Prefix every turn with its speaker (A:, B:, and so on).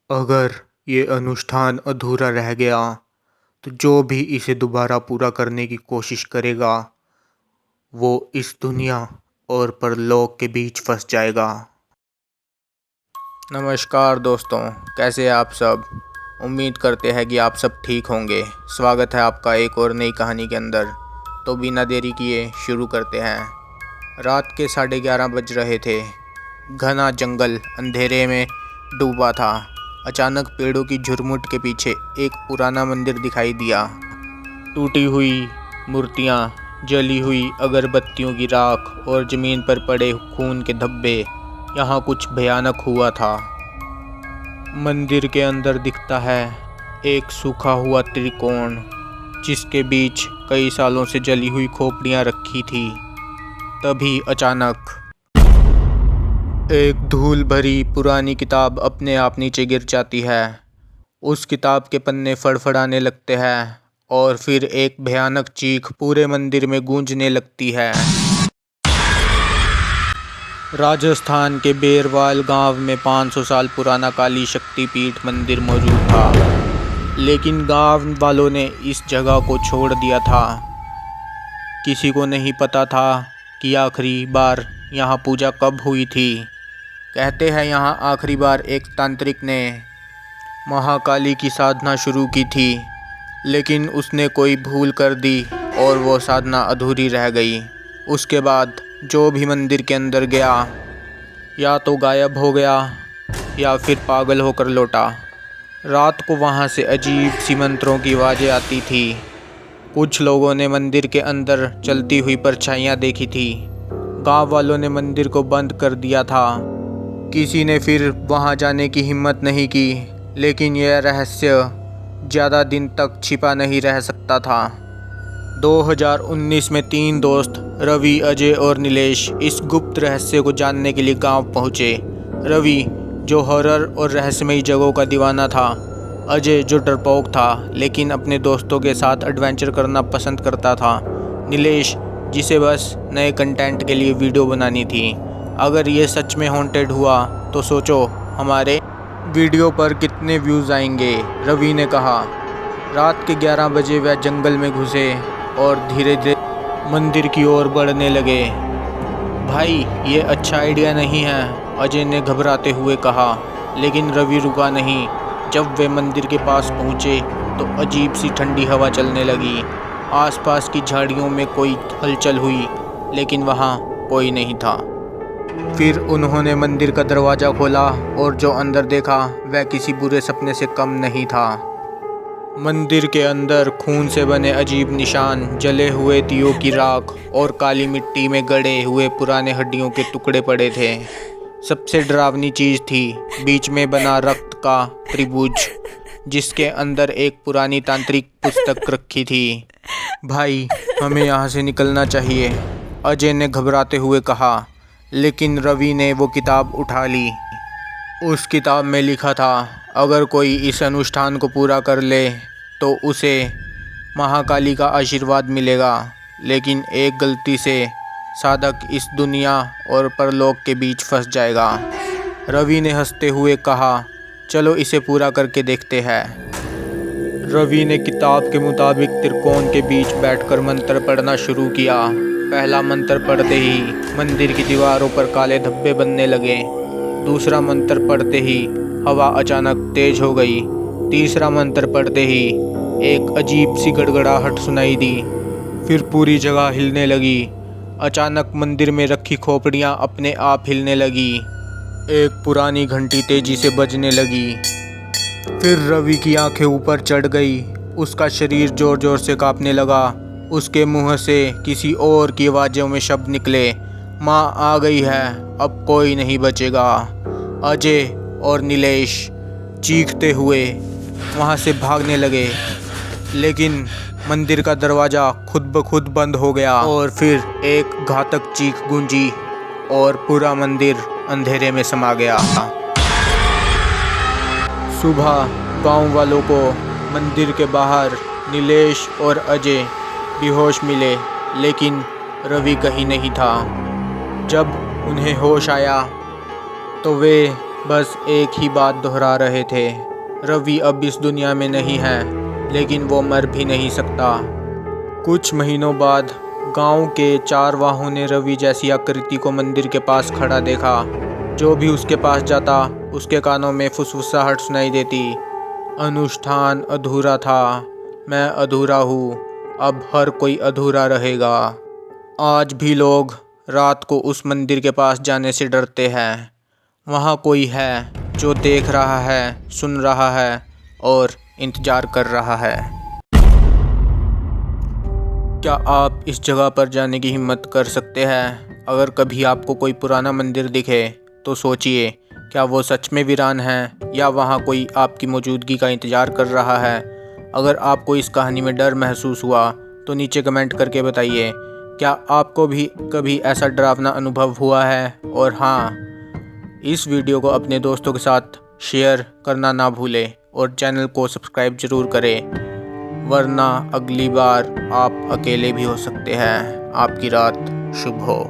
A: अगर ये अनुष्ठान अधूरा रह गया तो जो भी इसे दोबारा पूरा करने की कोशिश करेगा वो इस दुनिया और परलोक के बीच फंस जाएगा। नमस्कार दोस्तों, कैसे हैं आप सब। उम्मीद करते हैं कि आप सब ठीक होंगे। स्वागत है आपका एक और नई कहानी के अंदर। तो बिना देरी किए शुरू करते हैं। रात के 11:30 बज रहे थे। घना जंगल अंधेरे में डूबा था। अचानक पेड़ों की झुरमुट के पीछे एक पुराना मंदिर दिखाई दिया। टूटी हुई मूर्तियाँ, जली हुई अगरबत्तियों की राख और ज़मीन पर पड़े खून के धब्बे। यहाँ कुछ भयानक हुआ था। मंदिर के अंदर दिखता है एक सूखा हुआ त्रिकोण, जिसके बीच कई सालों से जली हुई खोपड़ियाँ रखी थी। तभी अचानक एक धूल भरी पुरानी किताब अपने आप नीचे गिर जाती है। उस किताब के पन्ने फड़फड़ाने लगते हैं और फिर एक भयानक चीख पूरे मंदिर में गूंजने लगती है। राजस्थान के बेरवाल गांव में 500 साल पुराना काली शक्तिपीठ मंदिर मौजूद था, लेकिन गांव वालों ने इस जगह को छोड़ दिया था। किसी को नहीं पता था कि आखिरी बार यहाँ पूजा कब हुई थी। कहते हैं यहाँ आखिरी बार एक तांत्रिक ने महाकाली की साधना शुरू की थी, लेकिन उसने कोई भूल कर दी और वो साधना अधूरी रह गई। उसके बाद जो भी मंदिर के अंदर गया या तो गायब हो गया या फिर पागल होकर लौटा। रात को वहाँ से अजीब सी मंत्रों की आवाज़ें आती थी। कुछ लोगों ने मंदिर के अंदर चलती हुई परछाइयाँ देखी थी। गांव वालों ने मंदिर को बंद कर दिया था। किसी ने फिर वहां जाने की हिम्मत नहीं की, लेकिन यह रहस्य ज़्यादा दिन तक छिपा नहीं रह सकता था। 2019 में 3 दोस्त रवि, अजय और नीलेश इस गुप्त रहस्य को जानने के लिए गांव पहुंचे। रवि जो हॉरर और रहस्यमयी जगहों का दीवाना था, अजय जो डरपोक था लेकिन अपने दोस्तों के साथ एडवेंचर करना पसंद करता था, नीलेश जिसे बस नए कंटेंट के लिए वीडियो बनानी थी। अगर ये सच में हॉन्टेड हुआ तो सोचो हमारे वीडियो पर कितने व्यूज़ आएंगे। रवि ने कहा। रात के 11 बजे वह जंगल में घुसे और धीरे धीरे मंदिर की ओर बढ़ने लगे। भाई, ये अच्छा आइडिया नहीं है, अजय ने घबराते हुए कहा, लेकिन रवि रुका नहीं। जब वे मंदिर के पास पहुँचे तो अजीब सी ठंडी हवा चलने लगी। आसपास की झाड़ियों में कोई हलचल हुई, लेकिन वहाँ कोई नहीं था। फिर उन्होंने मंदिर का दरवाज़ा खोला और जो अंदर देखा वह किसी बुरे सपने से कम नहीं था। मंदिर के अंदर खून से बने अजीब निशान, जले हुए दियों की राख और काली मिट्टी में गड़े हुए पुराने हड्डियों के टुकड़े पड़े थे। सबसे डरावनी चीज़ थी बीच में बना रक्त का त्रिभुज, जिसके अंदर एक पुरानी तांत्रिक पुस्तक रखी थी। भाई, हमें यहाँ से निकलना चाहिए, अजय ने घबराते हुए कहा, लेकिन रवि ने वो किताब उठा ली। उस किताब में लिखा था, अगर कोई इस अनुष्ठान को पूरा कर ले तो उसे महाकाली का आशीर्वाद मिलेगा, लेकिन एक गलती से साधक इस दुनिया और परलोक के बीच फंस जाएगा। रवि ने हंसते हुए कहा, चलो इसे पूरा करके देखते हैं। रवि ने किताब के मुताबिक त्रिकोण के बीच बैठकर मंत्र पढ़ना शुरू किया। पहला मंत्र पढ़ते ही मंदिर की दीवारों पर काले धब्बे बनने लगे। दूसरा मंत्र पढ़ते ही हवा अचानक तेज हो गई। तीसरा मंत्र पढ़ते ही एक अजीब सी गड़गड़ाहट सुनाई दी। फिर पूरी जगह हिलने लगी। अचानक मंदिर में रखी खोपड़ियाँ अपने आप हिलने लगी। एक पुरानी घंटी तेजी से बजने लगी। फिर रवि की आंखें ऊपर चढ़ गई। उसका शरीर जोर जोर से कांपने लगा। उसके मुंह से किसी और की आवाज़ों में शब्द निकले, माँ आ गई है, अब कोई नहीं बचेगा। अजय और नीलेश चीखते हुए वहाँ से भागने लगे, लेकिन मंदिर का दरवाज़ा खुद ब खुद बंद हो गया और फिर एक घातक चीख गूंजी और पूरा मंदिर अंधेरे में समा गया। सुबह गांव वालों को मंदिर के बाहर नीलेश और अजय बेहोश मिले, लेकिन रवि कहीं नहीं था। जब उन्हें होश आया तो वे बस एक ही बात दोहरा रहे थे। रवि अब इस दुनिया में नहीं है, लेकिन वो मर भी नहीं सकता। कुछ महीनों बाद गांव के चारवाहों ने रवि जैसी आकृति को मंदिर के पास खड़ा देखा। जो भी उसके पास जाता उसके कानों में फुसफुसाहट सुनाई देती। अनुष्ठान अधूरा था, मैं अधूरा हूँ, अब हर कोई अधूरा रहेगा। आज भी लोग रात को उस मंदिर के पास जाने से डरते हैं। वहाँ कोई है जो देख रहा है, सुन रहा है और इंतज़ार कर रहा है। क्या आप इस जगह पर जाने की हिम्मत कर सकते हैं? अगर कभी आपको कोई पुराना मंदिर दिखे तो सोचिए, क्या वो सच में वीरान है या वहाँ कोई आपकी मौजूदगी का इंतज़ार कर रहा है। अगर आपको इस कहानी में डर महसूस हुआ तो नीचे कमेंट करके बताइए, क्या आपको भी कभी ऐसा डरावना अनुभव हुआ है? और हाँ, इस वीडियो को अपने दोस्तों के साथ शेयर करना ना भूलें और चैनल को सब्सक्राइब ज़रूर करें, वरना अगली बार आप अकेले भी हो सकते हैं। आपकी रात शुभ हो।